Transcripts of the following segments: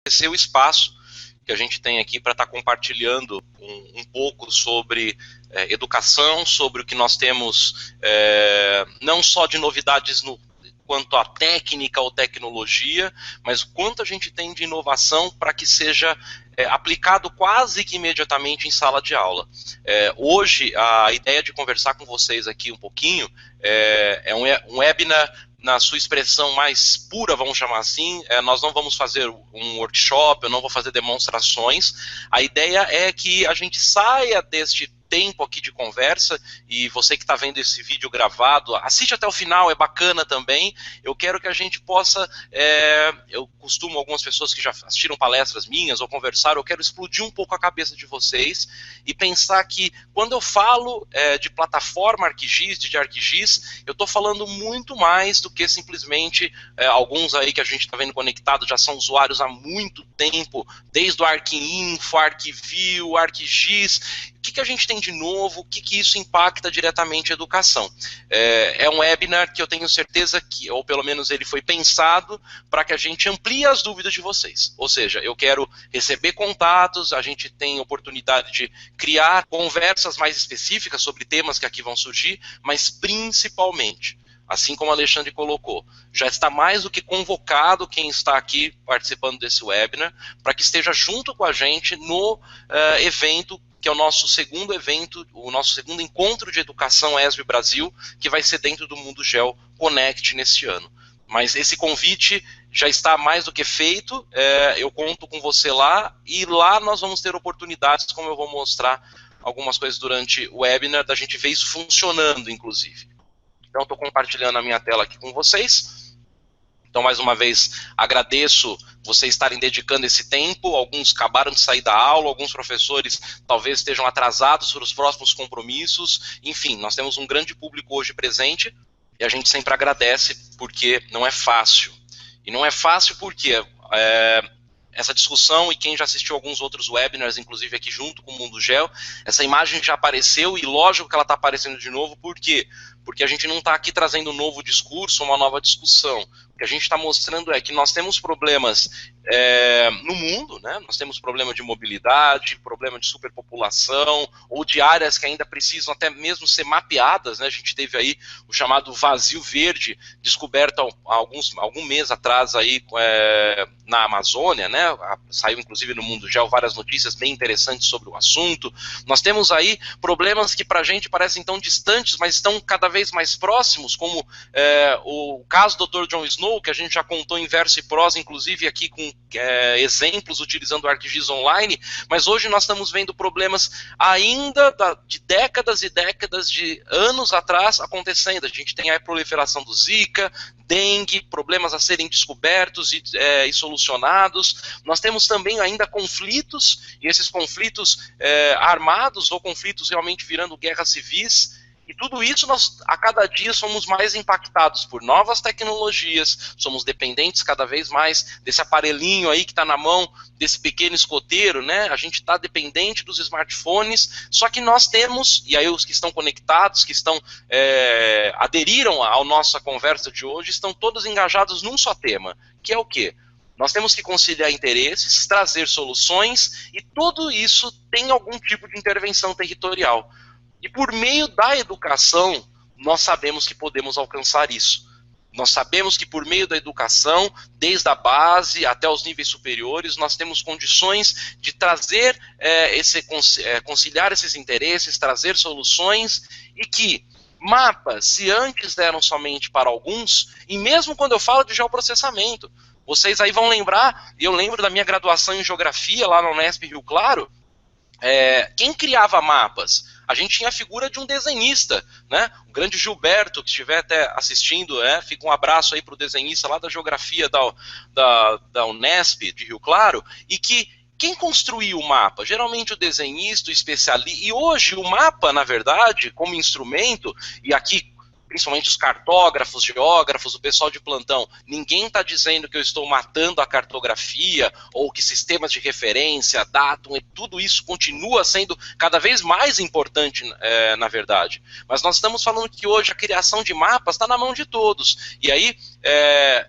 Esse é o espaço que a gente tem aqui para estar compartilhando um pouco sobre educação, sobre o que nós temos, não só de novidades quanto à técnica ou tecnologia, mas o quanto a gente tem de inovação para que seja aplicado quase que imediatamente em sala de aula. Hoje, a ideia de conversar com vocês aqui um pouquinho é um webinar na sua expressão mais pura, vamos chamar assim. Nós não vamos fazer um workshop, eu não vou fazer demonstrações. A ideia é que a gente saia deste tempo aqui de conversa, e você que está vendo esse vídeo gravado, assiste até o final, é bacana também. Eu quero que a gente possa, eu costumo, algumas pessoas que já assistiram palestras minhas ou conversaram, eu quero explodir um pouco a cabeça de vocês e pensar que quando eu falo de plataforma ArcGIS, de ArcGIS, eu estou falando muito mais do que simplesmente, alguns aí que a gente está vendo conectado já são usuários há muito tempo, desde o ArcInfo, ArcView, ArcGIS. O que a gente tem de novo, o que isso impacta diretamente a educação. É um webinar que eu tenho certeza que, ou pelo menos ele foi pensado para que a gente amplie as dúvidas de vocês. Ou seja, eu quero receber contatos, a gente tem oportunidade de criar conversas mais específicas sobre temas que aqui vão surgir, mas principalmente, assim como o Alexandre colocou, já está mais do que convocado quem está aqui participando desse webinar, para que esteja junto com a gente no evento, que é o nosso segundo evento, o nosso segundo encontro de educação ESB Brasil, que vai ser dentro do Mundo Geo Connect neste ano. Mas esse convite já está mais do que feito, eu conto com você lá, e lá nós vamos ter oportunidades, como eu vou mostrar algumas coisas durante o webinar, da gente ver isso funcionando, inclusive. Então, estou compartilhando a minha tela aqui com vocês. Então, mais uma vez, agradeço vocês estarem dedicando esse tempo. Alguns acabaram de sair da aula, alguns professores talvez estejam atrasados para os próximos compromissos. Enfim, nós temos um grande público hoje presente e a gente sempre agradece, porque não é fácil. E não é fácil porque essa discussão, e quem já assistiu alguns outros webinars, inclusive aqui junto com o Mundo Geo, essa imagem já apareceu, e lógico que ela está aparecendo de novo. Por quê? Porque a gente não está aqui trazendo um novo discurso, uma nova discussão. O que a gente está mostrando é que nós temos problemas no mundo, né? Nós temos problema de mobilidade, problema de superpopulação, ou de áreas que ainda precisam até mesmo ser mapeadas, né? A gente teve aí o chamado vazio verde, descoberto há algum mês atrás aí, na Amazônia, né? Saiu inclusive no Mundo Geo várias notícias bem interessantes sobre o assunto. Nós temos aí problemas que para a gente parecem tão distantes, mas estão cada vez mais próximos, como o caso do Dr. John Snow, que a gente já contou em verso e prosa, inclusive aqui com exemplos utilizando o ArcGIS Online, mas hoje nós estamos vendo problemas ainda de décadas e décadas, de anos atrás acontecendo. A gente tem a proliferação do Zika, dengue, problemas a serem descobertos e solucionados. Nós temos também ainda conflitos, e esses conflitos armados, ou conflitos realmente virando guerras civis. E tudo isso, nós, a cada dia, somos mais impactados por novas tecnologias, somos dependentes cada vez mais desse aparelhinho aí que está na mão, desse pequeno escoteiro, né? A gente está dependente dos smartphones, só que nós temos, e aí os que estão conectados, que estão aderiram à nossa conversa de hoje, estão todos engajados num só tema, que é o quê? Nós temos que conciliar interesses, trazer soluções, e tudo isso tem algum tipo de intervenção territorial. E por meio da educação, nós sabemos que podemos alcançar isso. Nós sabemos que por meio da educação, desde a base até os níveis superiores, nós temos condições de trazer, conciliar esses interesses, trazer soluções, e que mapas, se antes eram somente para alguns, e mesmo quando eu falo de geoprocessamento, vocês aí vão lembrar, eu lembro da minha graduação em geografia lá na Unesp Rio Claro, quem criava mapas? A gente tinha a figura de um desenhista, né? O grande Gilberto, que estiver até assistindo, fica um abraço aí para o desenhista lá da geografia da Unesp de Rio Claro, e que quem construiu o mapa? Geralmente o desenhista, o especialista, e hoje o mapa, na verdade, como instrumento, e aqui principalmente os cartógrafos, geógrafos, o pessoal de plantão, ninguém está dizendo que eu estou matando a cartografia, ou que sistemas de referência, datum, tudo isso continua sendo cada vez mais importante, na verdade. Mas nós estamos falando que hoje a criação de mapas está na mão de todos. E aí,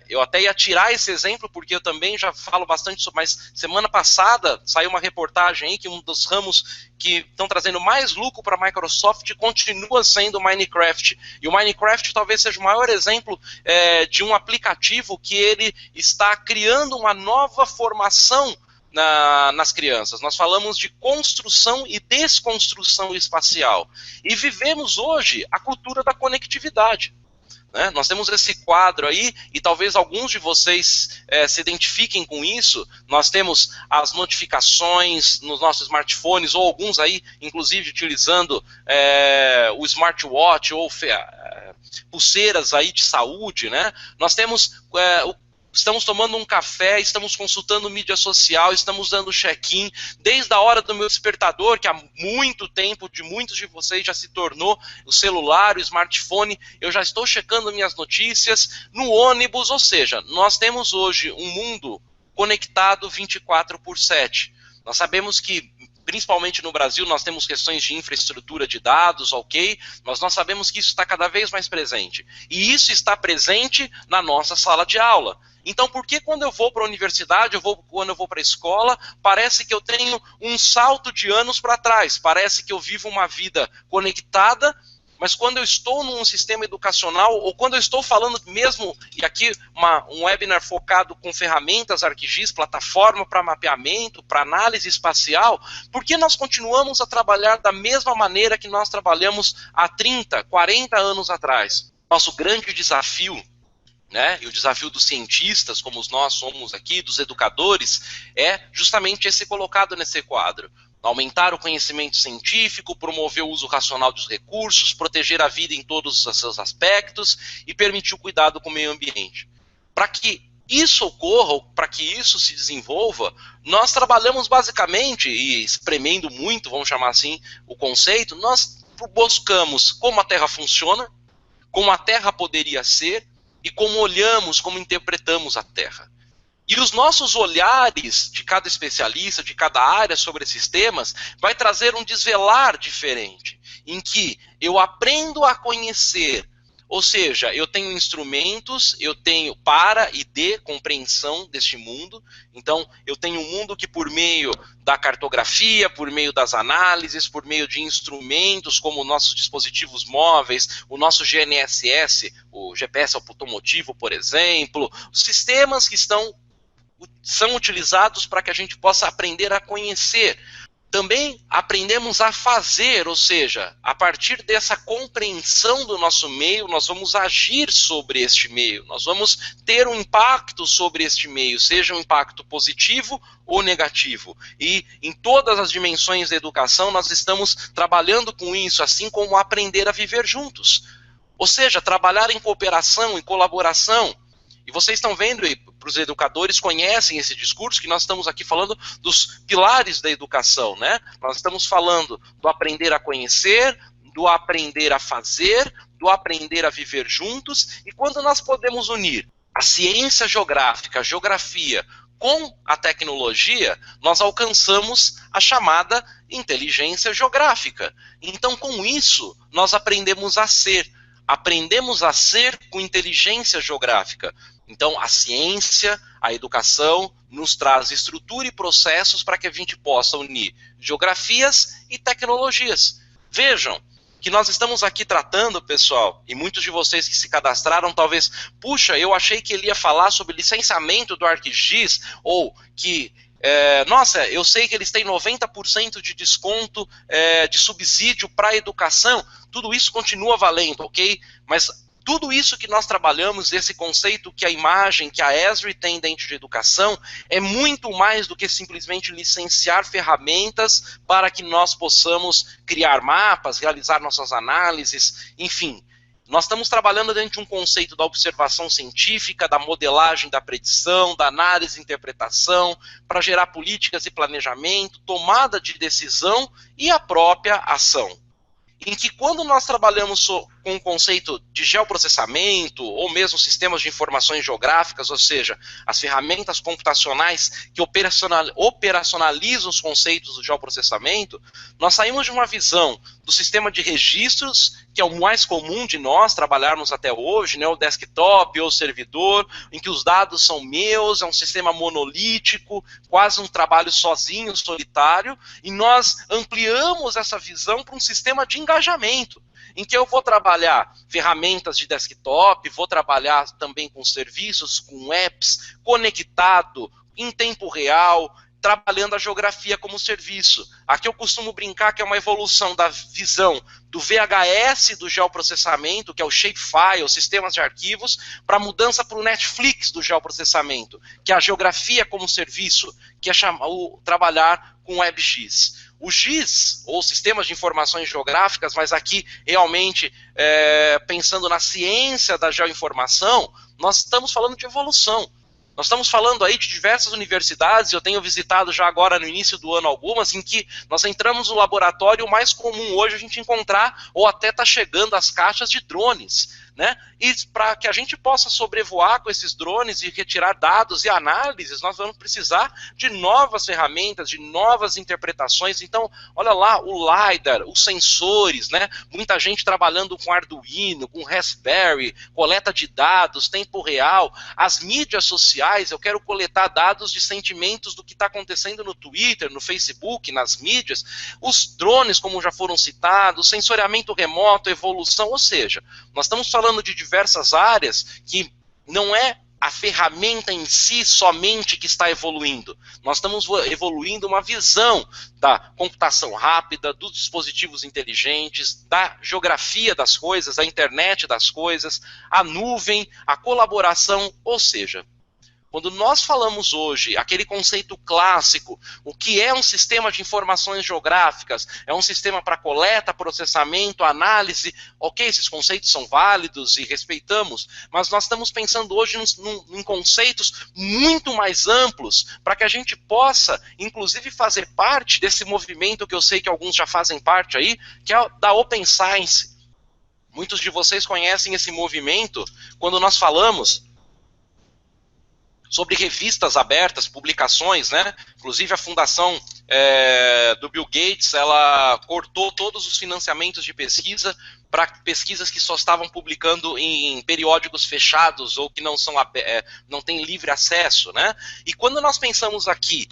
eu até ia tirar esse exemplo, porque eu também já falo bastante sobre, mas semana passada saiu uma reportagem aí que um dos ramos que estão trazendo mais lucro para a Microsoft continua sendo o Minecraft. E o Minecraft talvez seja o maior exemplo de um aplicativo que ele está criando uma nova formação nas crianças. Nós falamos de construção e desconstrução espacial. E vivemos hoje a cultura da conectividade. Nós temos esse quadro aí, e talvez alguns de vocês se identifiquem com isso. Nós temos as notificações nos nossos smartphones, ou alguns aí, inclusive, utilizando o smartwatch ou pulseiras aí de saúde, né? Nós temos estamos tomando um café, estamos consultando mídia social, estamos dando check-in, desde a hora do meu despertador, que há muito tempo, de muitos de vocês já se tornou o celular, o smartphone, eu já estou checando minhas notícias, no ônibus, ou seja, nós temos hoje um mundo conectado 24/7. Nós sabemos que, principalmente no Brasil, nós temos questões de infraestrutura de dados, ok, mas nós sabemos que isso está cada vez mais presente. E isso está presente na nossa sala de aula. Então, por que quando eu vou para a universidade, quando eu vou para a escola, parece que eu tenho um salto de anos para trás? Parece que eu vivo uma vida conectada, mas quando eu estou num sistema educacional, ou quando eu estou falando mesmo, e aqui um webinar focado com ferramentas ArcGIS, plataforma para mapeamento, para análise espacial, por que nós continuamos a trabalhar da mesma maneira que nós trabalhamos há 30, 40 anos atrás? Nosso grande desafio, e o desafio dos cientistas, como nós somos aqui, dos educadores, é justamente esse colocado nesse quadro. Aumentar o conhecimento científico, promover o uso racional dos recursos, proteger a vida em todos os seus aspectos e permitir o cuidado com o meio ambiente. Para que isso ocorra, ou para que isso se desenvolva, nós trabalhamos basicamente, e espremendo muito, vamos chamar assim, o conceito, nós buscamos como a Terra funciona, como a Terra poderia ser, e como olhamos, como interpretamos a Terra. E os nossos olhares de cada especialista, de cada área sobre esses temas, vai trazer um desvelar diferente, em que eu aprendo a conhecer, ou seja, eu tenho instrumentos, eu tenho para e de compreensão deste mundo. Então, eu tenho um mundo que por meio da cartografia, por meio das análises, por meio de instrumentos como nossos dispositivos móveis, o nosso GNSS, o GPS automotivo, por exemplo, sistemas que são utilizados para que a gente possa aprender a conhecer. Também aprendemos a fazer, ou seja, a partir dessa compreensão do nosso meio, nós vamos agir sobre este meio, nós vamos ter um impacto sobre este meio, seja um impacto positivo ou negativo. E em todas as dimensões da educação nós estamos trabalhando com isso, assim como aprender a viver juntos. Ou seja, trabalhar em cooperação, em colaboração. E vocês estão vendo, e para os educadores conhecem esse discurso, que nós estamos aqui falando dos pilares da educação, né? Nós estamos falando do aprender a conhecer, do aprender a fazer, do aprender a viver juntos, e quando nós podemos unir a ciência geográfica, a geografia, com a tecnologia, nós alcançamos a chamada inteligência geográfica. Então, com isso, nós aprendemos a ser com inteligência geográfica. Então, a ciência, a educação, nos traz estrutura e processos para que a gente possa unir geografias e tecnologias. Vejam que nós estamos aqui tratando, pessoal, e muitos de vocês que se cadastraram, talvez, puxa, eu achei que ele ia falar sobre licenciamento do ArcGIS, ou que, nossa, eu sei que eles têm 90% de desconto, de subsídio para a educação. Tudo isso continua valendo, ok? Mas tudo isso que nós trabalhamos, esse conceito que a imagem, que a Esri tem dentro de educação, é muito mais do que simplesmente licenciar ferramentas para que nós possamos criar mapas, realizar nossas análises, enfim. Nós estamos trabalhando dentro de um conceito da observação científica, da modelagem da predição, da análise e interpretação, para gerar políticas e planejamento, tomada de decisão e a própria ação. Em que quando nós trabalhamos com o conceito de geoprocessamento, ou mesmo sistemas de informações geográficas, ou seja, as ferramentas computacionais que operacionalizam os conceitos do geoprocessamento, nós saímos de uma visão do sistema de registros, que é o mais comum de nós trabalharmos até hoje, né, o desktop ou o servidor, em que os dados são meus, é um sistema monolítico, quase um trabalho sozinho, solitário, e nós ampliamos essa visão para um sistema de engajamento, em que eu vou trabalhar ferramentas de desktop, vou trabalhar também com serviços, com apps, conectado, em tempo real, trabalhando a geografia como serviço. Aqui eu costumo brincar que é uma evolução da visão do VHS do geoprocessamento, que é o shapefile, sistemas de arquivos, para a mudança para o Netflix do geoprocessamento, que é a geografia como serviço, que é trabalhar com WebGIS. O GIS, ou sistemas de informações geográficas, mas aqui realmente pensando na ciência da geoinformação, nós estamos falando de evolução. Nós estamos falando aí de diversas universidades, eu tenho visitado já agora no início do ano algumas, em que nós entramos no laboratório, o mais comum hoje a gente encontrar, ou até está chegando as caixas de drones, né? E para que a gente possa sobrevoar com esses drones e retirar dados e análises, nós vamos precisar de novas ferramentas, de novas interpretações. Então, olha lá, o LiDAR, os sensores, né? Muita gente trabalhando com Arduino, com Raspberry, coleta de dados, tempo real, as mídias sociais, eu quero coletar dados de sentimentos do que está acontecendo no Twitter, no Facebook, nas mídias, os drones, como já foram citados, sensoriamento remoto, evolução, ou seja, nós estamos falando de diversas áreas que não é a ferramenta em si somente que está evoluindo. Nós estamos evoluindo uma visão da computação rápida, dos dispositivos inteligentes, da geografia das coisas, da internet das coisas, a nuvem, a colaboração, ou seja, quando nós falamos hoje, aquele conceito clássico, o que é um sistema de informações geográficas? É um sistema para coleta, processamento, análise. Ok, esses conceitos são válidos e respeitamos, mas nós estamos pensando hoje em conceitos muito mais amplos, para que a gente possa, inclusive, fazer parte desse movimento que eu sei que alguns já fazem parte aí, que é da Open Science. Muitos de vocês conhecem esse movimento quando nós falamos sobre revistas abertas, publicações, né? Inclusive a fundação do Bill Gates, ela cortou todos os financiamentos de pesquisa para pesquisas que só estavam publicando em periódicos fechados ou que não têm livre acesso, né? E quando nós pensamos aqui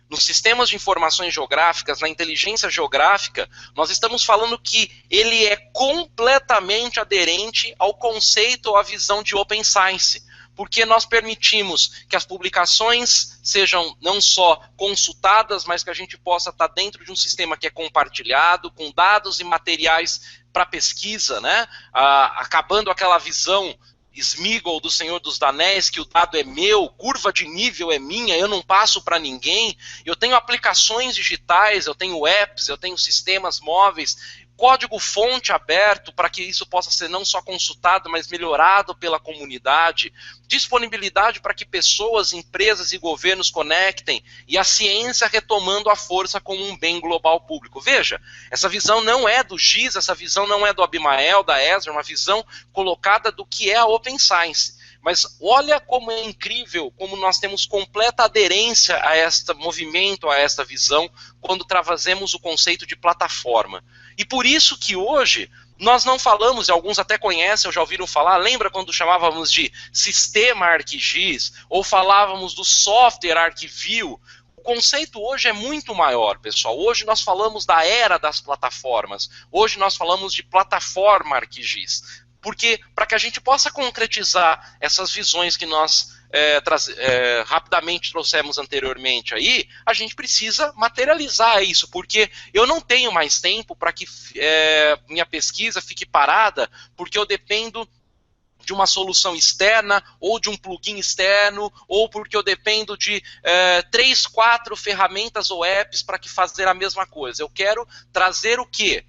nos sistemas de informações geográficas, na inteligência geográfica, nós estamos falando que ele é completamente aderente ao conceito ou à visão de Open Science, porque nós permitimos que as publicações sejam não só consultadas, mas que a gente possa estar dentro de um sistema que é compartilhado, com dados e materiais para pesquisa, né? Acabando aquela visão Smeagol do Senhor dos Anéis, que o dado é meu, curva de nível é minha, eu não passo para ninguém. Eu tenho aplicações digitais, eu tenho apps, eu tenho sistemas móveis, código-fonte aberto para que isso possa ser não só consultado, mas melhorado pela comunidade, disponibilidade para que pessoas, empresas e governos conectem, e a ciência retomando a força como um bem global público. Veja, essa visão não é do GIS, essa visão não é do Abimael, da Esdra, uma visão colocada do que é a Open Science. Mas olha como é incrível, como nós temos completa aderência a este movimento, a esta visão, quando trazemos o conceito de plataforma. E por isso que hoje nós não falamos, e alguns até conhecem, ou já ouviram falar, lembra quando chamávamos de sistema ArcGIS, ou falávamos do software ArcView? O conceito hoje é muito maior, pessoal. Hoje nós falamos da era das plataformas, hoje nós falamos de plataforma ArcGIS. Porque para que a gente possa concretizar essas visões que nós rapidamente trouxemos anteriormente aí, a gente precisa materializar isso, porque eu não tenho mais tempo para que minha pesquisa fique parada, porque eu dependo de uma solução externa, ou de um plugin externo, ou porque eu dependo de 3, 4 ferramentas ou apps para que fazer a mesma coisa. Eu quero trazer o quê?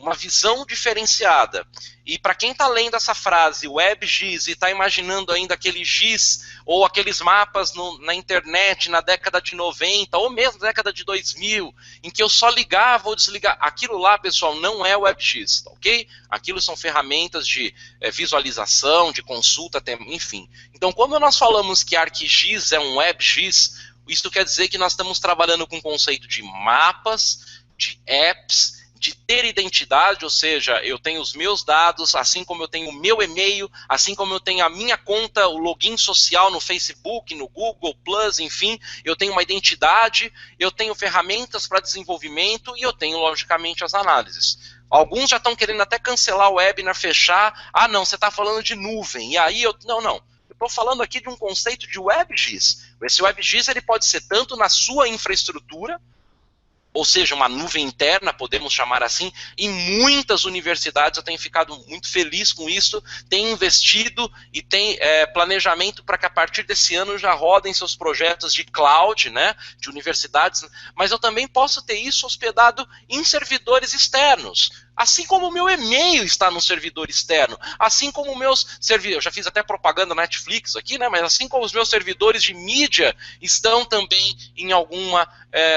uma visão diferenciada. E para quem está lendo essa frase, WebGIS, e está imaginando ainda aquele GIS ou aqueles mapas na internet na década de 90, ou mesmo na década de 2000, em que eu só ligava ou desligava, aquilo lá, pessoal, não é WebGIS, ok? Aquilo são ferramentas de visualização, de consulta, enfim. Então, quando nós falamos que ArcGIS é um WebGIS, isso quer dizer que nós estamos trabalhando com o conceito de mapas, de apps, de ter identidade, ou seja, eu tenho os meus dados, assim como eu tenho o meu e-mail, assim como eu tenho a minha conta, o login social no Facebook, no Google+, enfim, eu tenho uma identidade, eu tenho ferramentas para desenvolvimento e eu tenho, logicamente, as análises. Alguns já estão querendo até cancelar o webinar, fechar, ah não, você está falando de nuvem, e aí eu, não, eu estou falando aqui de um conceito de WebGIS. Esse WebGIS ele pode ser tanto na sua infraestrutura, ou seja, uma nuvem interna, podemos chamar assim, e muitas universidades, eu tenho ficado muito feliz com isso, têm investido e têm planejamento para que a partir desse ano já rodem seus projetos de cloud, né, de universidades, mas eu também posso ter isso hospedado em servidores externos. Assim como o meu e-mail está num servidor externo, assim como meus servidores, eu já fiz até propaganda na Netflix aqui, né? Mas assim como os meus servidores de mídia estão também em alguma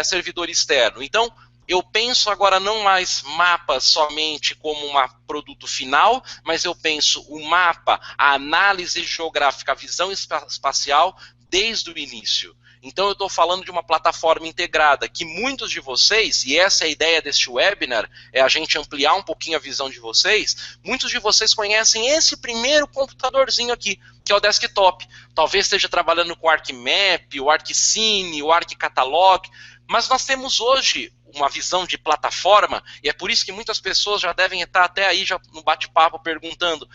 servidor externo. Então, eu penso agora não mais mapas somente como um produto final, mas eu penso o mapa, a análise geográfica, a visão espacial desde o início. Então eu estou falando de uma plataforma integrada que muitos de vocês, e essa é a ideia deste webinar, é a gente ampliar um pouquinho a visão de vocês, muitos de vocês conhecem esse primeiro computadorzinho aqui, que é o desktop. Talvez esteja trabalhando com o ArcMap, o ArcCine, o ArcCatalog, mas nós temos hoje uma visão de plataforma, e é por isso que muitas pessoas já devem estar até aí já no bate-papo perguntando,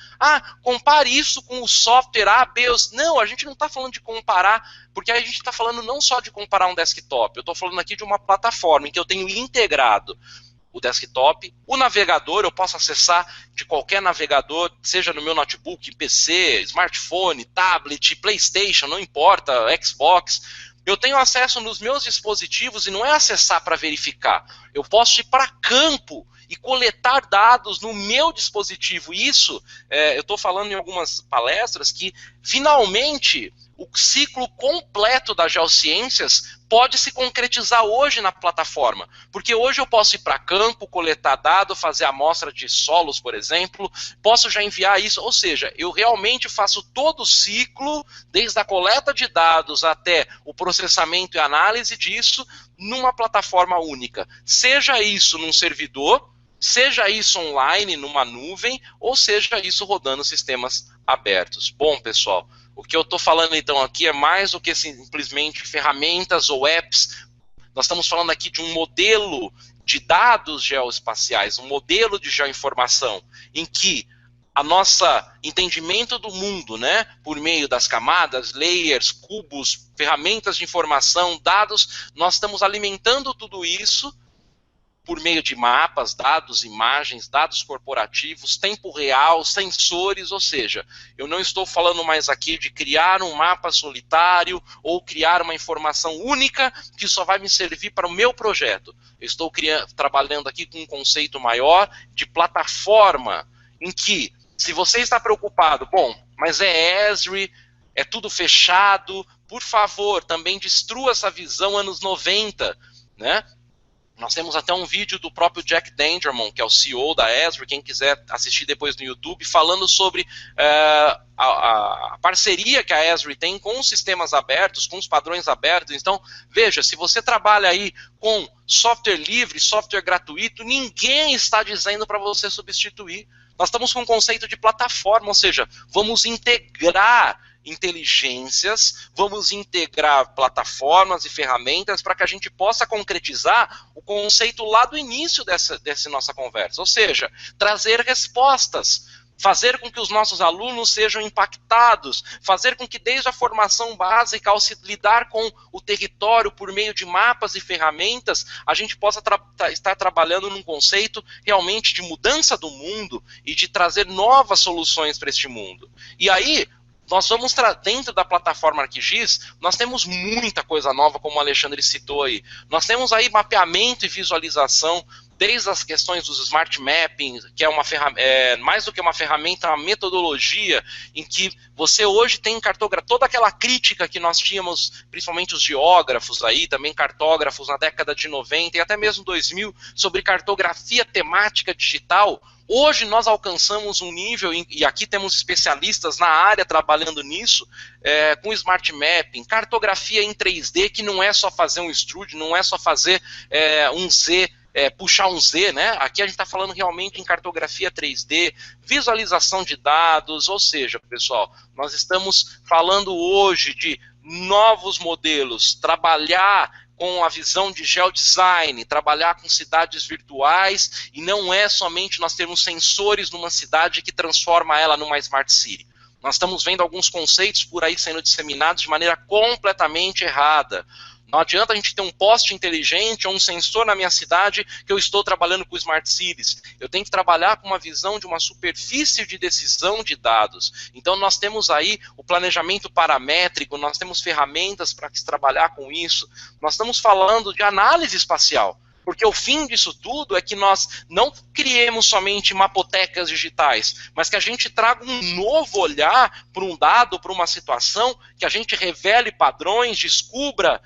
compare isso com o software A, B, não, a gente não está falando de comparar, porque aí a gente está falando não só de comparar um desktop, eu estou falando aqui de uma plataforma em que eu tenho integrado o desktop, o navegador, eu posso acessar de qualquer navegador, seja no meu notebook, PC, smartphone, tablet, PlayStation, não importa, Xbox. Eu tenho acesso nos meus dispositivos e não é acessar para verificar. Eu posso ir para campo e coletar dados no meu dispositivo. Isso, eu estou falando em algumas palestras que, finalmente, o ciclo completo das geociências pode se concretizar hoje na plataforma. Porque hoje eu posso ir para campo, coletar dados, fazer amostra de solos, por exemplo, posso já enviar isso, ou seja, eu realmente faço todo o ciclo, desde a coleta de dados até o processamento e análise disso, numa plataforma única. Seja isso num servidor, seja isso online, numa nuvem, ou seja isso rodando sistemas abertos. Bom, pessoal, o que eu estou falando então aqui é mais do que simplesmente ferramentas ou apps. Nós estamos falando aqui de um modelo de dados geoespaciais, um modelo de geoinformação, em que a nossa entendimento do mundo, né, por meio das camadas, layers, cubos, ferramentas de informação, dados, nós estamos alimentando tudo isso por meio de mapas, dados, imagens, dados corporativos, tempo real, sensores, ou seja, eu não estou falando mais aqui de criar um mapa solitário ou criar uma informação única que só vai me servir para o meu projeto. Eu estou trabalhando aqui com um conceito maior de plataforma, em que, se você está preocupado, bom, mas é Esri, é tudo fechado, por favor, também destrua essa visão anos 90, né? Nós temos até um vídeo do próprio Jack Dangermond, que é o CEO da Esri, quem quiser assistir depois no YouTube, falando sobre a parceria que a Esri tem com os sistemas abertos, com os padrões abertos. Então, veja, se você trabalha aí com software livre, software gratuito, ninguém está dizendo para você substituir. Nós estamos com um conceito de plataforma, ou seja, vamos integrar inteligências, vamos integrar plataformas e ferramentas para que a gente possa concretizar o conceito lá do início dessa nossa conversa, ou seja, trazer respostas, fazer com que os nossos alunos sejam impactados, fazer com que desde a formação básica, ao se lidar com o território por meio de mapas e ferramentas, a gente possa estar trabalhando num conceito realmente de mudança do mundo e de trazer novas soluções para este mundo. E aí, nós vamos, dentro da plataforma ArcGIS, nós temos muita coisa nova, como o Alexandre citou aí. Nós temos aí mapeamento e visualização desde as questões dos smart mapping, que é uma mais do que uma ferramenta, uma metodologia em que você hoje tem toda aquela crítica que nós tínhamos, principalmente os geógrafos aí, também cartógrafos na década de 90 e até mesmo 2000, sobre cartografia temática digital. Hoje nós alcançamos um nível, e aqui temos especialistas na área trabalhando nisso, com Smart Mapping, cartografia em 3D, que não é só fazer um extrude, não é só fazer um Z, puxar um Z, né? Aqui a gente está falando realmente em cartografia 3D, visualização de dados, ou seja, pessoal, nós estamos falando hoje de novos modelos, trabalhar com a visão de geodesign, trabalhar com cidades virtuais, e não é somente nós termos sensores numa cidade que transforma ela numa Smart City. Nós estamos vendo alguns conceitos por aí sendo disseminados de maneira completamente errada. Não adianta a gente ter um poste inteligente ou um sensor na minha cidade que eu estou trabalhando com Smart Cities. Eu tenho que trabalhar com uma visão de uma superfície de decisão de dados. Então nós temos aí o planejamento paramétrico, nós temos ferramentas para se trabalhar com isso. Nós estamos falando de análise espacial. Porque o fim disso tudo é que nós não criemos somente mapotecas digitais, mas que a gente traga um novo olhar para um dado, para uma situação, que a gente revele padrões, descubra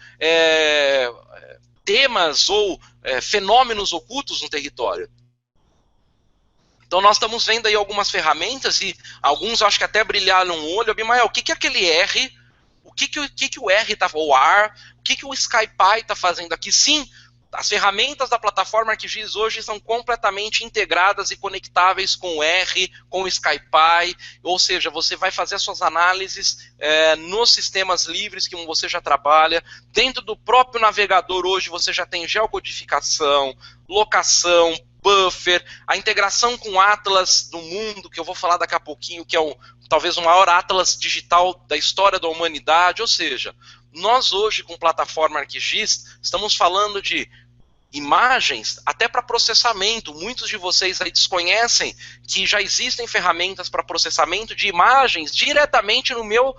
temas ou fenômenos ocultos no território. Então nós estamos vendo aí algumas ferramentas, e alguns acho que até brilharam o olho. Abimael, o que é aquele R? O que o R está, ou AR? O que o SkyPy está fazendo aqui? Sim, as ferramentas da plataforma ArcGIS hoje são completamente integradas e conectáveis com o R, com o SkyPy, ou seja, você vai fazer as suas análises nos sistemas livres que você já trabalha. Dentro do próprio navegador hoje você já tem geocodificação, locação, buffer, a integração com o Atlas do mundo, que eu vou falar daqui a pouquinho, que é talvez o maior Atlas digital da história da humanidade. Ou seja, nós hoje com plataforma ArcGIS estamos falando de imagens até para processamento. Muitos de vocês aí desconhecem que já existem ferramentas para processamento de imagens diretamente no meu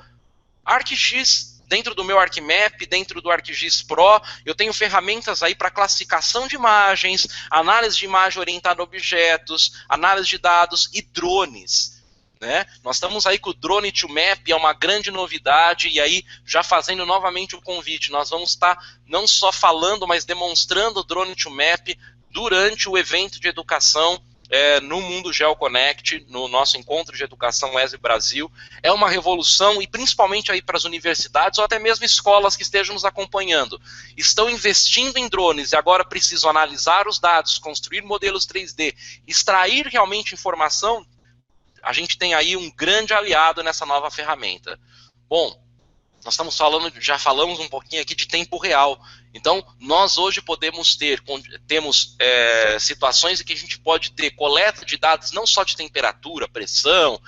ArcGIS, dentro do meu ArcMap, dentro do ArcGIS Pro. Eu tenho ferramentas aí para classificação de imagens, análise de imagem orientada a objetos, análise de dados e drones. Né? Nós estamos aí com o Drone to Map, é uma grande novidade, e aí já fazendo novamente o convite, nós vamos estar não só falando, mas demonstrando o Drone to Map durante o evento de educação no Mundo GeoConnect, no nosso encontro de educação ESE Brasil. É uma revolução, e principalmente aí para as universidades ou até mesmo escolas que estejam nos acompanhando. Estão investindo em drones e agora precisam analisar os dados, construir modelos 3D, extrair realmente informação. A gente tem aí um grande aliado nessa nova ferramenta. Bom, nós estamos falando, já falamos um pouquinho aqui de tempo real. Então, nós hoje temos situações em que a gente pode ter coleta de dados não só de temperatura, pressão,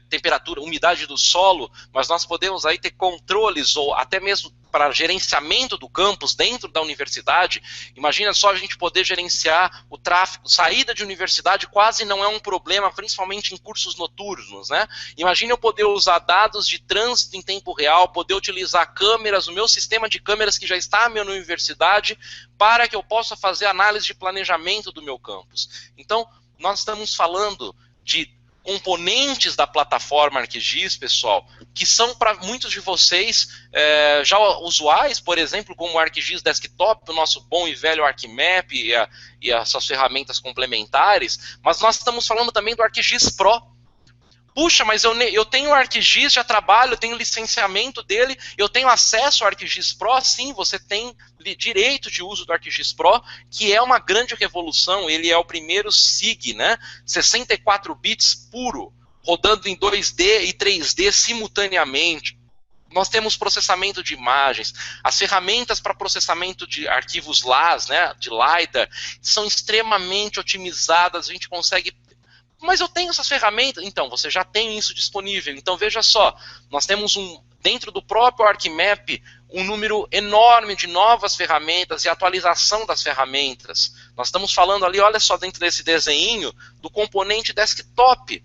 temperatura, umidade do solo, mas nós podemos aí ter controles ou até mesmo para gerenciamento do campus dentro da universidade. Imagina só a gente poder gerenciar o tráfego, saída de universidade quase não é um problema, principalmente em cursos noturnos, né? Imagina eu poder usar dados de trânsito em tempo real, poder utilizar câmeras, o meu sistema de câmeras que já está na minha universidade, para que eu possa fazer análise de planejamento do meu campus. Então, nós estamos falando de componentes da plataforma ArcGIS, pessoal, que são para muitos de vocês já usuais, por exemplo, como o ArcGIS Desktop, o nosso bom e velho ArcMap e as suas ferramentas complementares, mas nós estamos falando também do ArcGIS Pro. Puxa, mas eu tenho o ArcGIS, já trabalho, eu tenho licenciamento dele, eu tenho acesso ao ArcGIS Pro. Sim, você tem direito de uso do ArcGIS Pro, que é uma grande revolução. Ele é o primeiro SIG, né? 64 bits puro, rodando em 2D e 3D simultaneamente. Nós temos processamento de imagens, as ferramentas para processamento de arquivos LAS, né, de LiDAR, são extremamente otimizadas, a gente consegue... Mas eu tenho essas ferramentas. Então, você já tem isso disponível. Então, veja só, nós temos dentro do próprio ArcMap um número enorme de novas ferramentas e atualização das ferramentas. Nós estamos falando ali, olha só, dentro desse desenho, do componente desktop.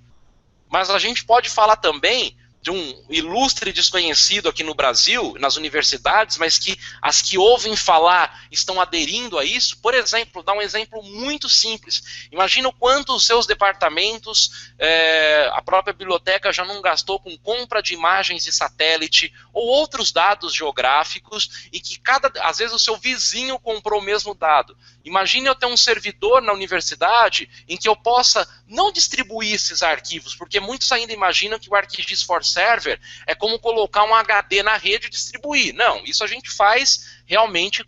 Mas a gente pode falar também de um ilustre desconhecido aqui no Brasil, nas universidades, mas que as que ouvem falar estão aderindo a isso. Por exemplo, dar um exemplo muito simples. Imagina o quanto os seus departamentos, a própria biblioteca já não gastou com compra de imagens de satélite ou outros dados geográficos e que às vezes o seu vizinho comprou o mesmo dado. Imagine eu ter um servidor na universidade em que eu possa não distribuir esses arquivos, porque muitos ainda imaginam que o ArcGIS for Server é como colocar um HD na rede e distribuir. Não, isso a gente faz realmente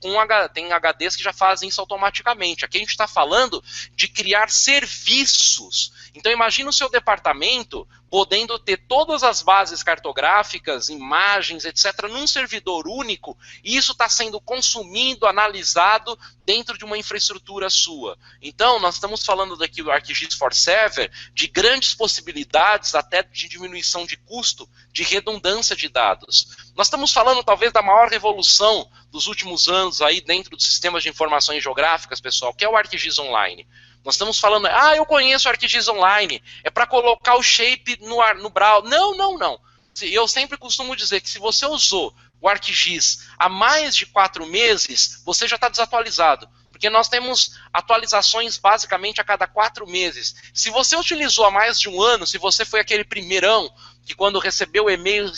tem HDs que já fazem isso automaticamente. Aqui a gente está falando de criar serviços. Então imagine o seu departamento podendo ter todas as bases cartográficas, imagens, etc., num servidor único, e isso está sendo consumido, analisado dentro de uma infraestrutura sua. Então, nós estamos falando daqui do ArcGIS for Server, de grandes possibilidades, até de diminuição de custo, de redundância de dados. Nós estamos falando, talvez, da maior revolução dos últimos anos aí dentro dos sistemas de informações geográficas, pessoal, que é o ArcGIS Online. Nós estamos falando, eu conheço o ArcGIS Online, é para colocar o shape no browser. Não. Eu sempre costumo dizer que se você usou o ArcGIS há mais de 4 meses, você já está desatualizado. Porque nós temos atualizações basicamente a cada 4 meses. Se você utilizou há mais de um ano, se você foi aquele primeirão que quando recebeu o e-mail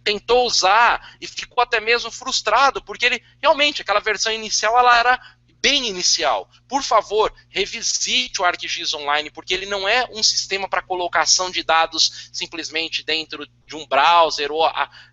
tentou usar e ficou até mesmo frustrado, porque ele realmente, aquela versão inicial, ela era bem inicial. Por favor, revisite o ArcGIS Online, porque ele não é um sistema para colocação de dados simplesmente dentro de um browser ou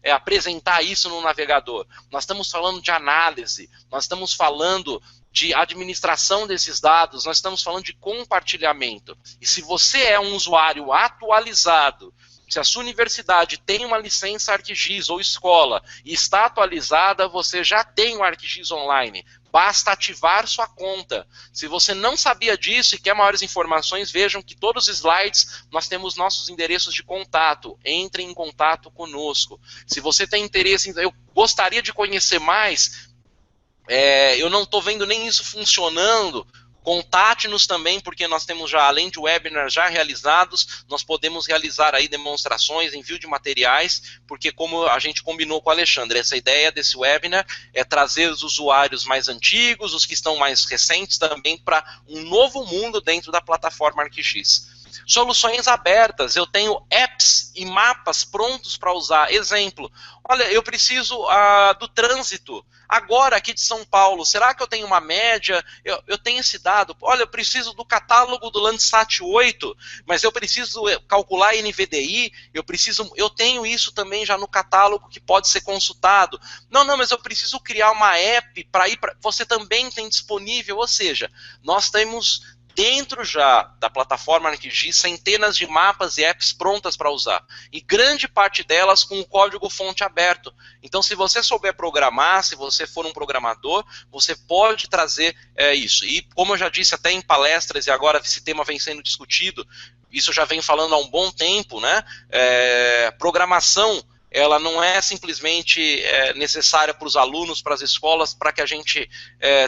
apresentar isso no navegador. Nós estamos falando de análise, nós estamos falando de administração desses dados, nós estamos falando de compartilhamento. E se você é um usuário atualizado, se a sua universidade tem uma licença ArcGIS ou escola e está atualizada, você já tem o ArcGIS Online. Basta ativar sua conta. Se você não sabia disso e quer maiores informações, vejam que todos os slides nós temos nossos endereços de contato. Entre em contato conosco. Se você tem interesse, eu gostaria de conhecer mais, eu não estou vendo nem isso funcionando. Contate-nos também, porque nós temos já, além de webinars já realizados, nós podemos realizar aí demonstrações, envio de materiais, porque como a gente combinou com o Alexandre, essa ideia desse webinar é trazer os usuários mais antigos, os que estão mais recentes também, para um novo mundo dentro da plataforma ArcGIS. Soluções abertas, eu tenho apps e mapas prontos para usar. Exemplo, olha, eu preciso do trânsito. Agora, aqui de São Paulo, será que eu tenho uma média? Eu tenho esse dado. Olha, eu preciso do catálogo do Landsat 8, mas eu preciso calcular NVDI, eu tenho isso também já no catálogo que pode ser consultado. Não, mas eu preciso criar uma app para ir para... Você também tem disponível, ou seja, nós temos dentro já da plataforma ArcGIS centenas de mapas e apps prontas para usar. E grande parte delas com o código-fonte aberto. Então, se você souber programar, se você for um programador, você pode trazer isso. E, como eu já disse até em palestras, e agora esse tema vem sendo discutido, isso já vem falando há um bom tempo, né? Programação, ela não é simplesmente necessária para os alunos, para as escolas, para que a gente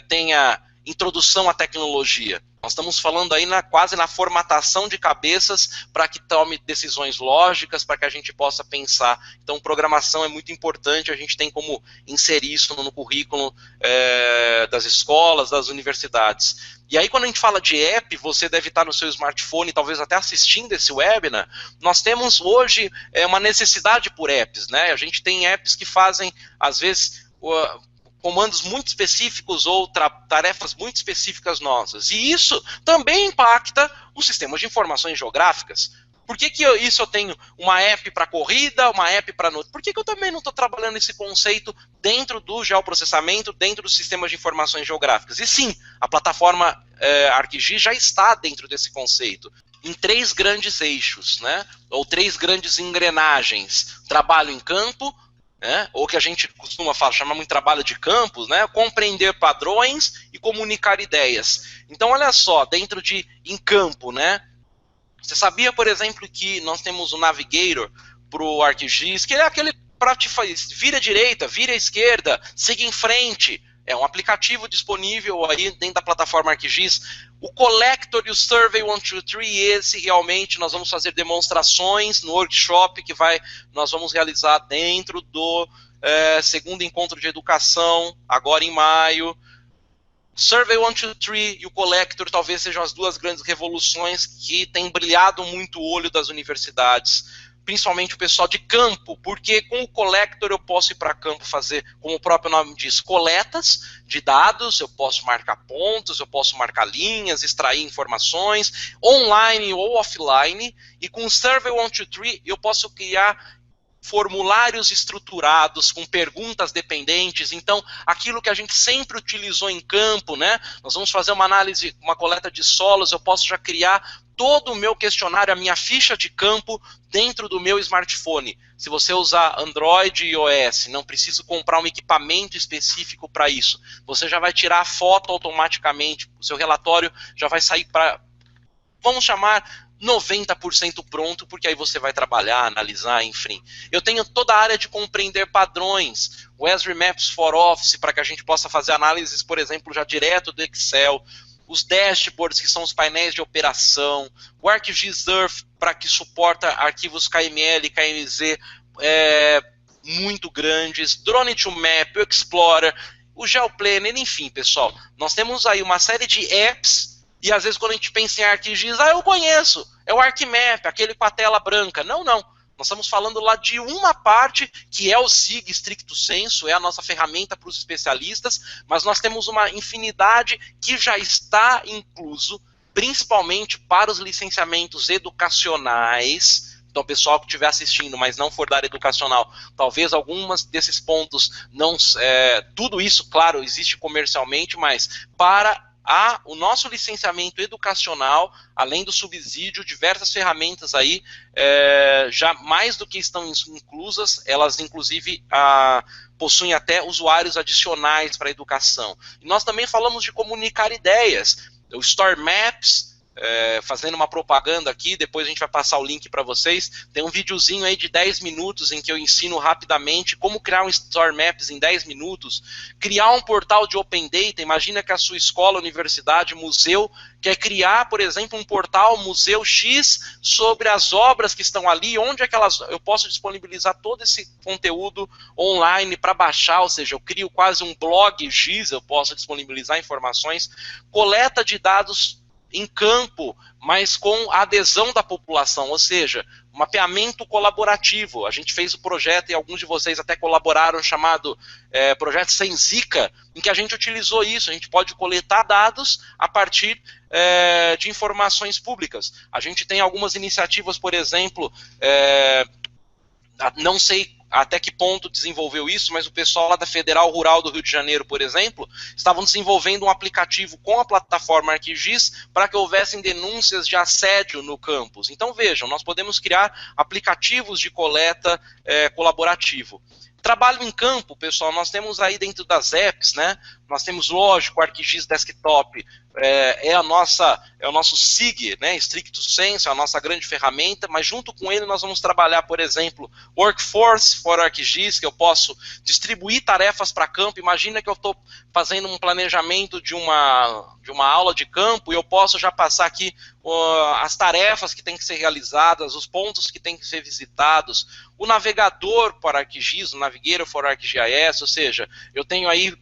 tenha introdução à tecnologia. Nós estamos falando aí quase na formatação de cabeças para que tome decisões lógicas, para que a gente possa pensar. Então, programação é muito importante, a gente tem como inserir isso no currículo das escolas, das universidades. E aí, quando a gente fala de app, você deve estar no seu smartphone, talvez até assistindo esse webinar, nós temos hoje uma necessidade por apps, né? A gente tem apps que fazem, às vezes, comandos muito específicos ou tarefas muito específicas nossas. E isso também impacta os sistemas de informações geográficas. Por que eu tenho uma app para corrida, uma app para... Por que eu também não estou trabalhando esse conceito dentro do geoprocessamento, dentro dos sistemas de informações geográficas? E sim, a plataforma ArcGIS já está dentro desse conceito, em 3 grandes eixos, né? Ou 3 grandes engrenagens. Trabalho em campo, ou que a gente costuma chamar muito de trabalho de campos, né? Compreender padrões e comunicar ideias. Então, olha só, dentro em campo, né? Você sabia, por exemplo, que nós temos o Navigator para o ArcGIS, que ele é aquele para te fazer, vira à direita, vira à esquerda, siga em frente, É um aplicativo disponível aí dentro da plataforma ArcGIS. O Collector e o Survey 123, esse realmente nós vamos fazer demonstrações no workshop que nós vamos realizar dentro do segundo encontro de educação, agora em maio. Survey 123 e o Collector talvez sejam as duas grandes revoluções que têm brilhado muito o olho das universidades, principalmente o pessoal de campo, porque com o Collector eu posso ir para campo fazer, como o próprio nome diz, coletas de dados, eu posso marcar pontos, eu posso marcar linhas, extrair informações, online ou offline, e com o Survey 123 eu posso criar formulários estruturados com perguntas dependentes. Então, aquilo que a gente sempre utilizou em campo, né? Nós vamos fazer uma análise, uma coleta de solos, eu posso já criar todo o meu questionário, a minha ficha de campo dentro do meu smartphone. Se você usar Android e iOS, não preciso comprar um equipamento específico para isso. Você já vai tirar a foto automaticamente, o seu relatório já vai sair para, vamos chamar, 90% pronto, porque aí você vai trabalhar, analisar, enfim. Eu tenho toda a área de compreender padrões, o Esri Maps for Office, para que a gente possa fazer análises, por exemplo, já direto do Excel, os dashboards, que são os painéis de operação, o ArcGIS Earth, para que suporta arquivos KML, KMZ muito grandes, Drone to Map, o Explorer, o GeoPlanner, enfim, pessoal. Nós temos aí uma série de apps. E às vezes quando a gente pensa em ArcGIS, eu conheço, é o ArcMap, aquele com a tela branca. Não, não. Nós estamos falando lá de uma parte, que é o SIG stricto sensu, é a nossa ferramenta para os especialistas, mas nós temos uma infinidade que já está incluso, principalmente para os licenciamentos educacionais. Então, o pessoal que estiver assistindo, mas não for da área educacional, talvez alguns desses pontos, não, tudo isso, claro, existe comercialmente, mas para o nosso licenciamento educacional, além do subsídio, diversas ferramentas aí, já mais do que estão inclusas, elas inclusive possuem até usuários adicionais para a educação. E nós também falamos de comunicar ideias, o Store Maps, fazendo uma propaganda aqui, depois a gente vai passar o link para vocês, tem um videozinho aí de 10 minutos em que eu ensino rapidamente como criar um Store Maps em 10 minutos, criar um portal de Open Data. Imagina que a sua escola, universidade, museu, quer criar, por exemplo, um portal Museu X sobre as obras que estão ali, onde é que eu posso disponibilizar todo esse conteúdo online para baixar, ou seja, eu crio quase um blog X, eu posso disponibilizar informações, coleta de dados em campo, mas com a adesão da população, ou seja, um mapeamento colaborativo. A gente fez o projeto, e alguns de vocês até colaboraram, chamado Projeto Sem Zica, em que a gente utilizou isso. A gente pode coletar dados a partir de informações públicas. A gente tem algumas iniciativas, por exemplo, não sei até que ponto desenvolveu isso, mas o pessoal lá da Federal Rural do Rio de Janeiro, por exemplo, estavam desenvolvendo um aplicativo com a plataforma ArcGIS para que houvessem denúncias de assédio no campus. Então vejam, nós podemos criar aplicativos de coleta colaborativo. Trabalho em campo, pessoal, nós temos aí dentro das apps, né? Nós temos, lógico, o ArcGIS Desktop, é o nosso SIG, né, stricto sensu, é a nossa grande ferramenta, mas junto com ele nós vamos trabalhar, por exemplo, Workforce for ArcGIS, que eu posso distribuir tarefas para campo. Imagina que eu estou fazendo um planejamento de uma aula de campo e eu posso já passar aqui as tarefas que têm que ser realizadas, os pontos que têm que ser visitados, o navegador para ArcGIS, o Navigator for ArcGIS, ou seja, eu tenho aí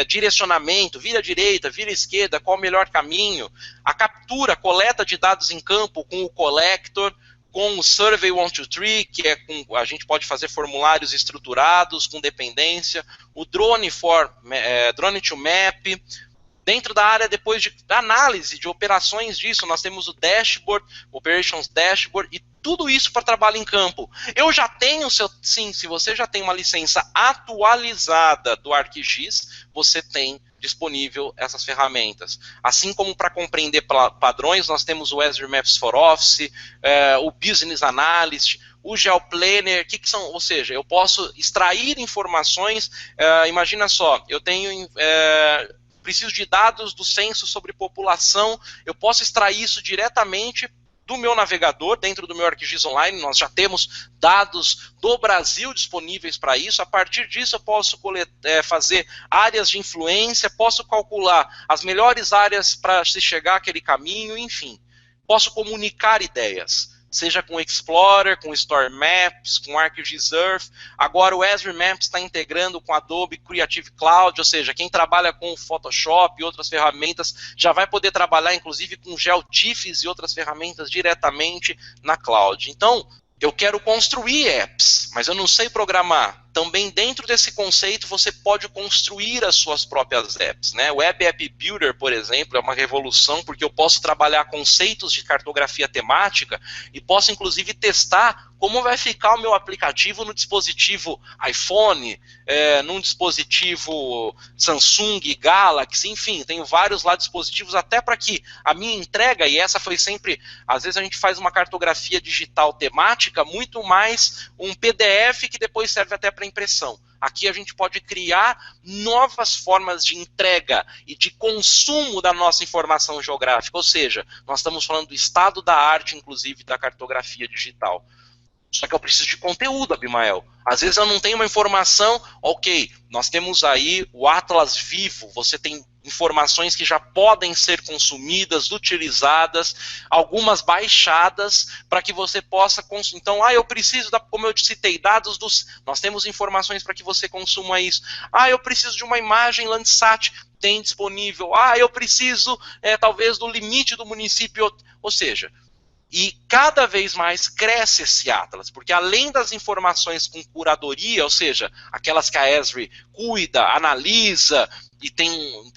direcionamento, vira à direita, vira à esquerda, qual o melhor caminho, a captura, coleta de dados em campo com o Collector, com o Survey 123, que a gente pode fazer formulários estruturados com dependência, o Drone to Map. Dentro da área, depois de análise de operações disso, nós temos o Dashboard, Operations Dashboard, e tudo isso para trabalho em campo. Eu já tenho, sim, se você já tem uma licença atualizada do ArcGIS, você tem disponível essas ferramentas. Assim como para compreender padrões, nós temos o Esri Maps for Office, o Business Analyst, o GeoPlanner, que são, ou seja, eu posso extrair informações, imagina só, eu tenho... preciso de dados do censo sobre população, eu posso extrair isso diretamente do meu navegador, dentro do meu ArcGIS Online. Nós já temos dados do Brasil disponíveis para isso. A partir disso eu posso fazer áreas de influência, posso calcular as melhores áreas para se chegar àquele caminho, enfim. Posso comunicar ideias, seja com Explorer, com Story Maps, com ArcGIS Earth. Agora o Esri Maps está integrando com Adobe Creative Cloud, ou seja, quem trabalha com Photoshop e outras ferramentas já vai poder trabalhar inclusive com GeoTIFFs e outras ferramentas diretamente na cloud. Então, eu quero construir apps, mas eu não sei programar. Também dentro desse conceito você pode construir as suas próprias apps, né? O Web App Builder, por exemplo, é uma revolução porque eu posso trabalhar conceitos de cartografia temática e posso inclusive testar como vai ficar o meu aplicativo no dispositivo iPhone, num dispositivo Samsung, Galaxy, enfim, tenho vários lá dispositivos até para que a minha entrega, e essa foi sempre, às vezes a gente faz uma cartografia digital temática, muito mais um PDF que depois serve até para impressão. Aqui a gente pode criar novas formas de entrega e de consumo da nossa informação geográfica, ou seja, nós estamos falando do estado da arte, inclusive da cartografia digital. Só que eu preciso de conteúdo, Abimael. Às vezes eu não tenho uma informação, ok, nós temos aí o Atlas Vivo, você tem informações que já podem ser consumidas, utilizadas, algumas baixadas, para que você possa consumir. Então, eu preciso, como eu citei, dados dos... Nós temos informações para que você consuma isso. Eu preciso de uma imagem Landsat, tem disponível. Eu preciso, talvez, do limite do município. Ou seja... E cada vez mais cresce esse Atlas, porque além das informações com curadoria, ou seja, aquelas que a Esri cuida, analisa e tem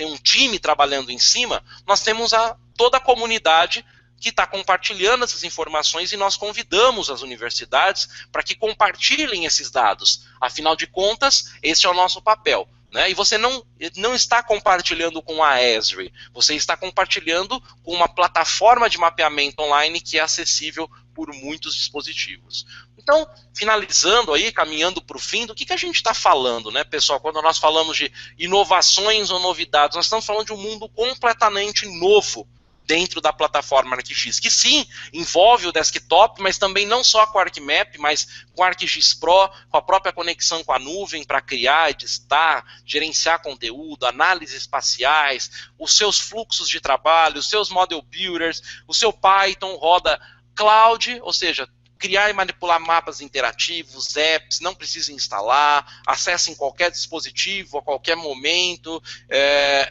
um time trabalhando em cima, nós temos toda a comunidade que está compartilhando essas informações e nós convidamos as universidades para que compartilhem esses dados. Afinal de contas, esse é o nosso papel. E você não está compartilhando com a Esri, você está compartilhando com uma plataforma de mapeamento online que é acessível por muitos dispositivos. Então, finalizando aí, caminhando para o fim, do que a gente está falando, né, pessoal? Quando nós falamos de inovações ou novidades, nós estamos falando de um mundo completamente novo dentro da plataforma ArcGIS, que sim, envolve o desktop, mas também não só com a ArcMap, mas com a ArcGIS Pro, com a própria conexão com a nuvem para criar, editar, gerenciar conteúdo, análises espaciais, os seus fluxos de trabalho, os seus model builders, o seu Python roda cloud, ou seja, criar e manipular mapas interativos, apps, não precisa instalar, acessa em qualquer dispositivo, a qualquer momento,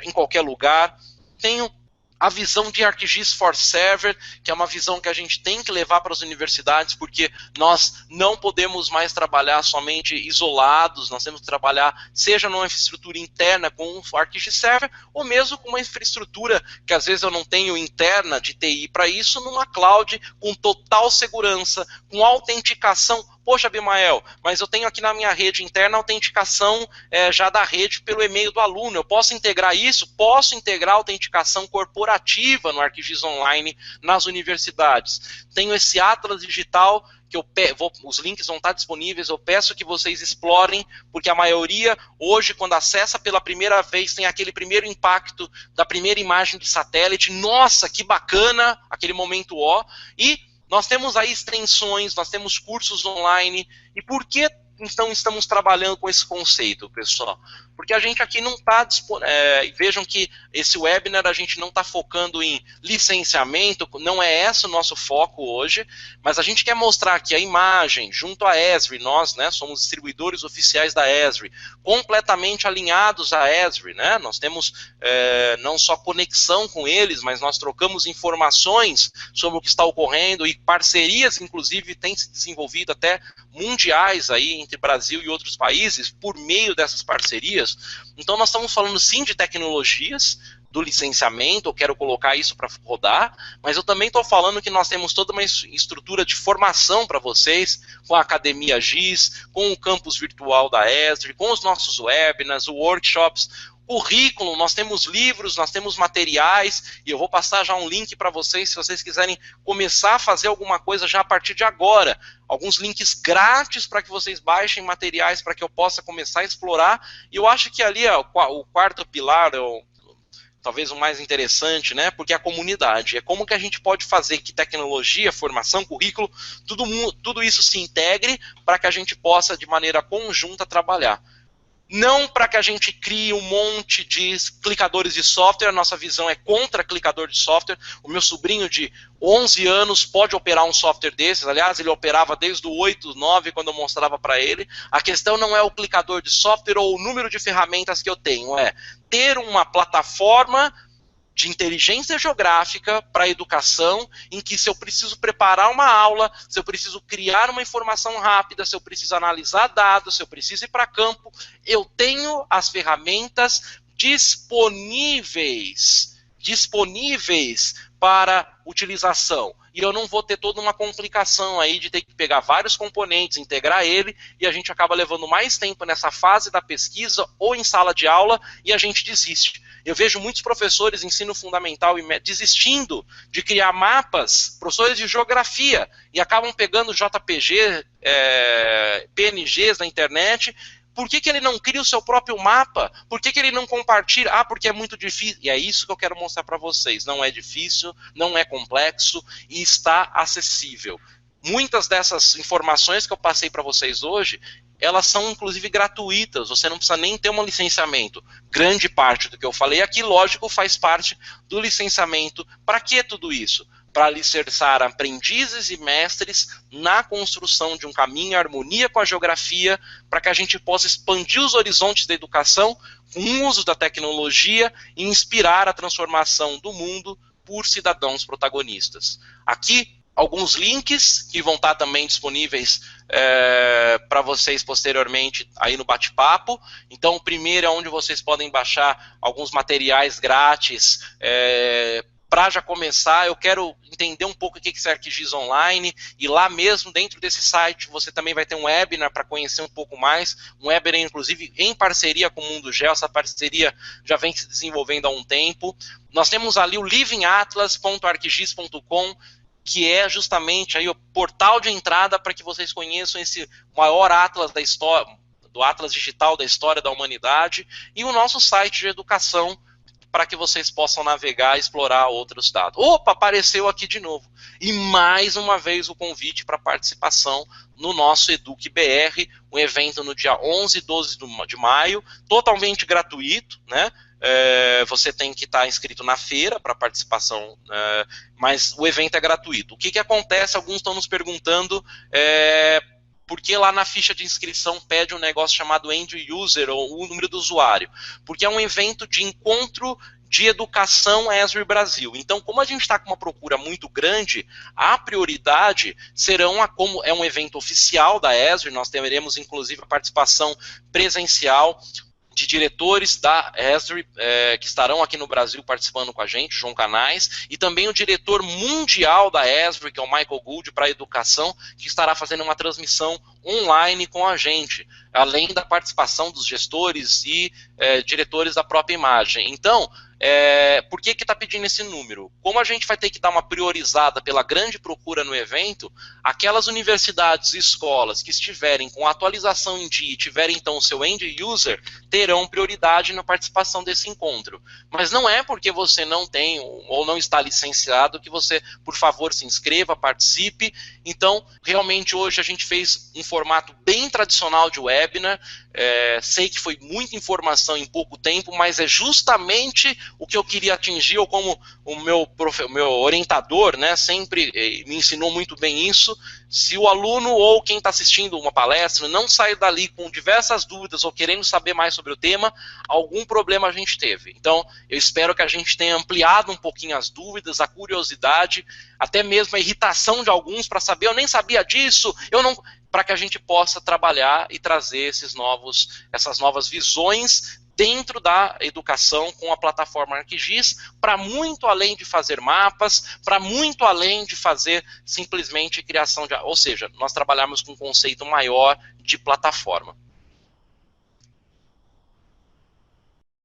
em qualquer lugar. Tenho a visão de ArcGIS for Server, que é uma visão que a gente tem que levar para as universidades, porque nós não podemos mais trabalhar somente isolados, nós temos que trabalhar, seja numa infraestrutura interna com o ArcGIS Server, ou mesmo com uma infraestrutura que às vezes eu não tenho interna de TI para isso, numa cloud com total segurança, com autenticação. Poxa, Abimael, mas eu tenho aqui na minha rede interna a autenticação já da rede pelo e-mail do aluno. Eu posso integrar isso? Posso integrar a autenticação corporativa no ArcGIS Online nas universidades. Tenho esse Atlas Digital, que os links vão estar disponíveis, eu peço que vocês explorem, porque a maioria hoje, quando acessa pela primeira vez, tem aquele primeiro impacto da primeira imagem de satélite. Nossa, que bacana, aquele momento e nós temos aí extensões, nós temos cursos online. E por que então estamos trabalhando com esse conceito, pessoal? Porque a gente aqui não está vejam que esse webinar a gente não está focando em licenciamento, não é esse o nosso foco hoje, mas a gente quer mostrar aqui a imagem, junto à Esri, nós somos distribuidores oficiais da Esri, completamente alinhados à Esri, nós temos não só conexão com eles, mas nós trocamos informações sobre o que está ocorrendo e parcerias, inclusive, têm se desenvolvido até mundiais aí entre Brasil e outros países por meio dessas parcerias. Então nós estamos falando sim de tecnologias do licenciamento, eu quero colocar isso para rodar, mas eu também estou falando que nós temos toda uma estrutura de formação para vocês, com a Academia GIS, com o campus virtual da Esri, com os nossos webinars, workshops, currículo, nós temos livros, nós temos materiais, e eu vou passar já um link para vocês, se vocês quiserem começar a fazer alguma coisa já a partir de agora. Alguns links grátis para que vocês baixem materiais para que eu possa começar a explorar. E eu acho que ali o quarto pilar, talvez o mais interessante, né? Porque a comunidade é como que a gente pode fazer que tecnologia, formação, currículo, tudo isso se integre para que a gente possa, de maneira conjunta, trabalhar. Não para que a gente crie um monte de clicadores de software, a nossa visão é contra clicador de software. O meu sobrinho de 11 anos pode operar um software desses, aliás, ele operava desde o 8, 9, quando eu mostrava para ele. A questão não é o clicador de software ou o número de ferramentas que eu tenho, é ter uma plataforma de inteligência geográfica para a educação, em que se eu preciso preparar uma aula, se eu preciso criar uma informação rápida, se eu preciso analisar dados, se eu preciso ir para campo, eu tenho as ferramentas disponíveis para utilização. E eu não vou ter toda uma complicação aí de ter que pegar vários componentes, integrar ele, e a gente acaba levando mais tempo nessa fase da pesquisa ou em sala de aula e a gente desiste. Eu vejo muitos professores de ensino fundamental desistindo de criar mapas, professores de geografia, e acabam pegando JPG, PNGs na internet. Por que ele não cria o seu próprio mapa? Por que ele não compartilha? Ah, porque é muito difícil. E é isso que eu quero mostrar para vocês. Não é difícil, não é complexo e está acessível. Muitas dessas informações que eu passei para vocês hoje, elas são inclusive gratuitas, você não precisa nem ter um licenciamento. Grande parte do que eu falei aqui, lógico, faz parte do licenciamento. Para que tudo isso? Para alicerçar aprendizes e mestres na construção de um caminho em harmonia com a geografia, para que a gente possa expandir os horizontes da educação com o uso da tecnologia e inspirar a transformação do mundo por cidadãos protagonistas. Aqui, alguns links que vão estar também disponíveis para vocês posteriormente aí no bate-papo. Então, o primeiro é onde vocês podem baixar alguns materiais grátis. Para já começar, eu quero entender um pouco o que é ArcGIS Online, e lá mesmo, dentro desse site, você também vai ter um webinar para conhecer um pouco mais, um webinar, inclusive, em parceria com o Mundo Geo. Essa parceria já vem se desenvolvendo há um tempo. Nós temos ali o livingatlas.arcgis.com, que é justamente aí o portal de entrada para que vocês conheçam esse maior atlas da história, do atlas digital da história da humanidade, e o nosso site de educação, para que vocês possam navegar e explorar outros dados. Opa, apareceu aqui de novo. E mais uma vez o convite para participação no nosso EducBR, um evento no dia 11 e 12 de maio, totalmente gratuito, né? Você tem que estar inscrito na feira para participação, mas o evento é gratuito. O que acontece? Alguns estão nos perguntando porque lá na ficha de inscrição pede um negócio chamado End User, ou o número do usuário, porque é um evento de encontro de educação Esri Brasil. Então, como a gente está com uma procura muito grande, a prioridade como é um evento oficial da Esri, nós teremos inclusive a participação presencial de diretores da Esri, que estarão aqui no Brasil participando com a gente, João Canais, e também o diretor mundial da Esri, que é o Michael Gould, para a educação, que estará fazendo uma transmissão online com a gente, além da participação dos gestores e diretores da própria imagem. Então, por que está pedindo esse número? Como a gente vai ter que dar uma priorizada pela grande procura no evento, aquelas universidades e escolas que estiverem com atualização em dia e tiverem então o seu end user, terão prioridade na participação desse encontro. Mas não é porque você não tem ou não está licenciado que você, por favor, se inscreva, participe. Então, realmente hoje a gente fez um formato bem tradicional de webinar. Sei que foi muita informação em pouco tempo, mas é justamente o que eu queria atingir, ou como o meu orientador, né, sempre me ensinou muito bem isso. Se o aluno ou quem está assistindo uma palestra não sair dali com diversas dúvidas ou querendo saber mais sobre o tema, algum problema a gente teve. Então, eu espero que a gente tenha ampliado um pouquinho as dúvidas, a curiosidade, até mesmo a irritação de alguns para saber, eu nem sabia disso, para que a gente possa trabalhar e trazer essas novas visões dentro da educação com a plataforma ArcGIS, para muito além de fazer mapas, para muito além de fazer simplesmente criação ou seja, nós trabalhamos com um conceito maior de plataforma.